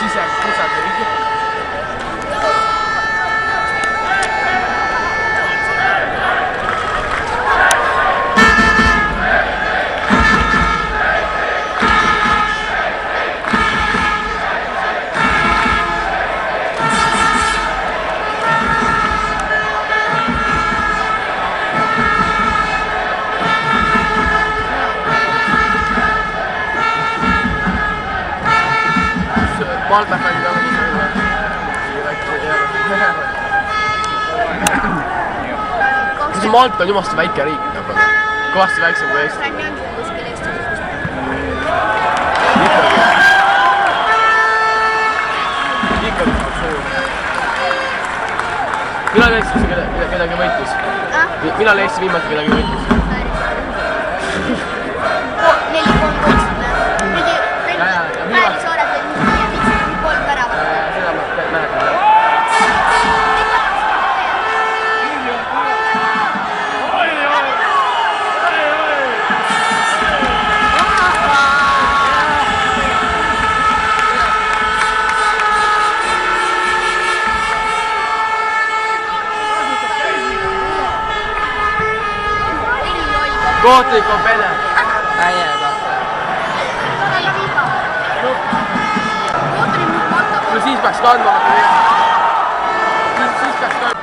sisepusad ja kõik. Malta fännid on see Malta on jumasti väike riik, kõvasti väiksem kui Eesti. Ikkagi on suur. Millal Eesti kedagi võitis? Millal Eesti viimati kedagi võitis? 4-3 koolsime. Päärisoored olid kolm väravat. Seda ma mäletan. Kohtlik on vene. Äieda. No siis peaks kandma. Siis peaks kandma.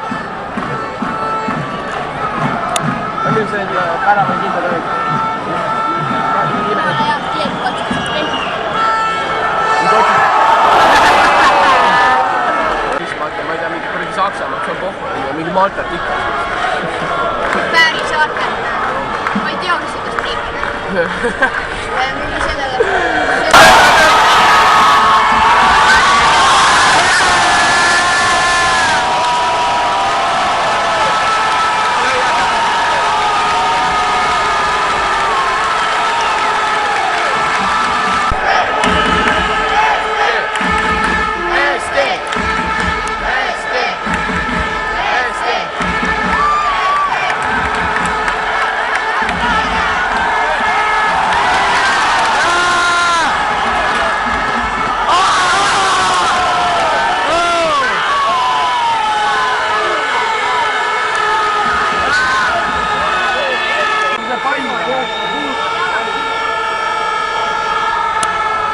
Ja nüüd see pärav on kindel õige. Ma ei tea, mingi kuradi Saksamaa, see on pohv ja mingi Maltat ikka. Päärisaartel. Ma ei tea, mis sellest riikida. Mingi sellele.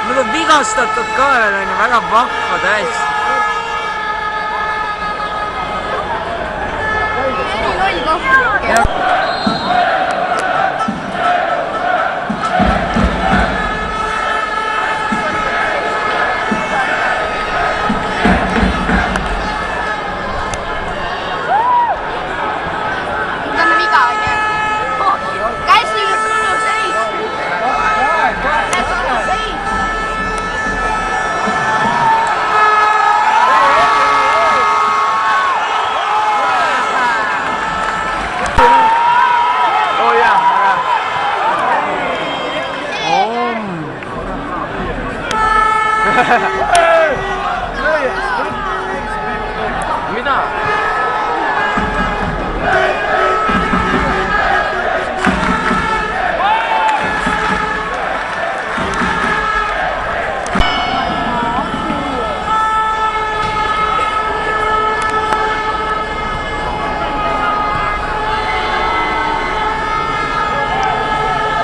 Nad on vigastatud ka veel, on ju, väga vahva täiesti. Loll koht. Võtame viga, on ju. Käsi sinu seis. Mida?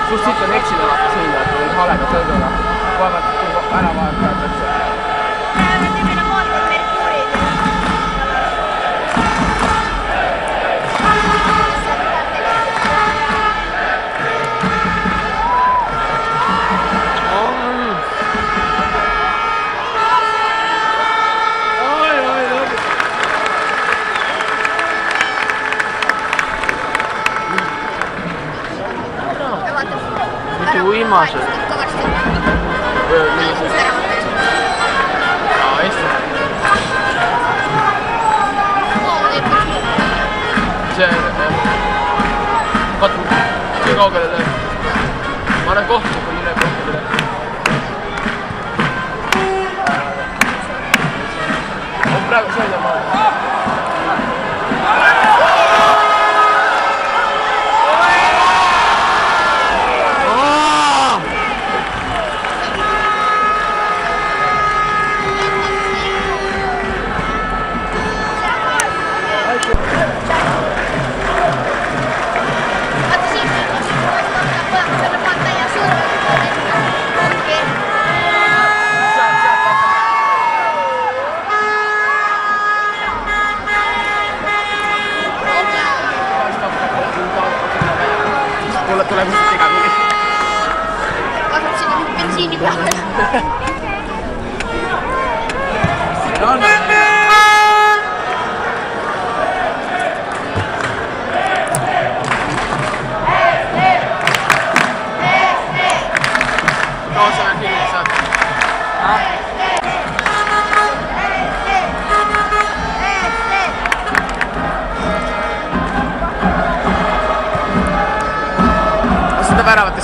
Sust siit on eksida vaata siin, et kui halega sõiduna. Vaevad ära vaadatakse. Mitte uimased. Eesti. See vaata, kui kaugele läheb. Ma olen kohtunud, kui üle kohtadele. On praegu sõida maale.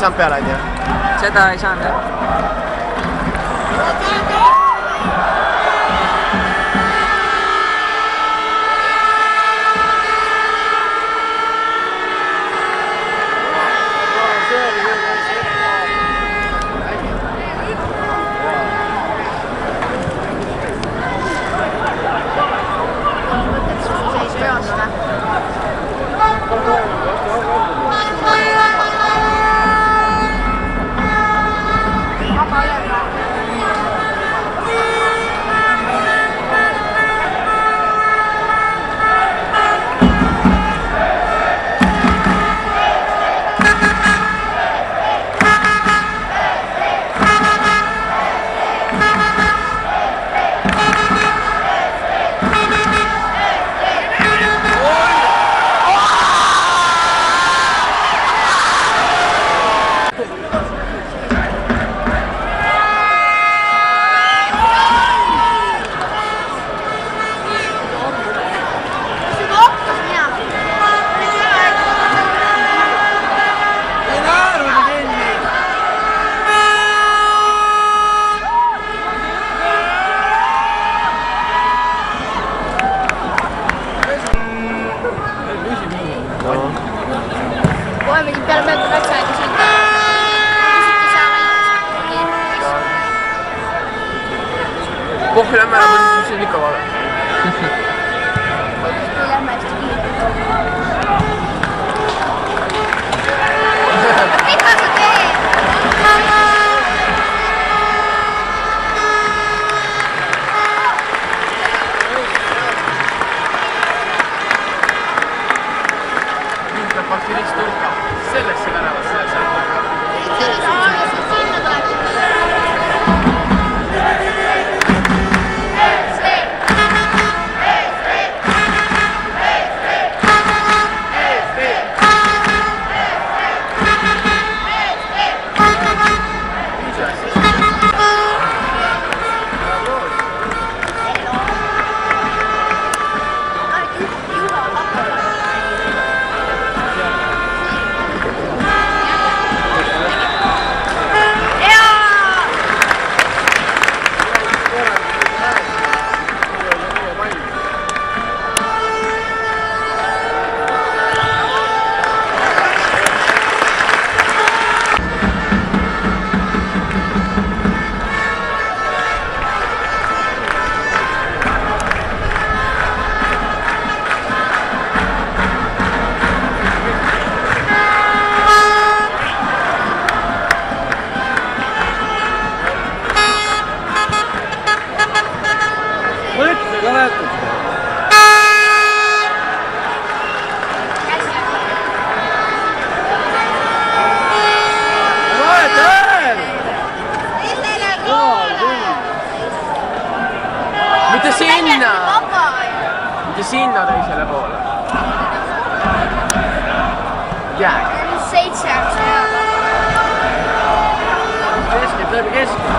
saanud peale, on ju? Seda ei saanud jah. Kohe pidid peale mängu katse aega sõita. Pohvi lämme ära, mõtlesin, mis on ikka vale. Kui lähme hästi kiirelt. Mida sa teed? Nüüd peab vaktsiinist tulka. Sellesse väravasse läheks ära. Sellesse sinna tuleb. Mõtle ka võetud. Mitte sinna! Mitte sinna teisele poole. Jääg. 7 on see. Keskelt läbi keskelt.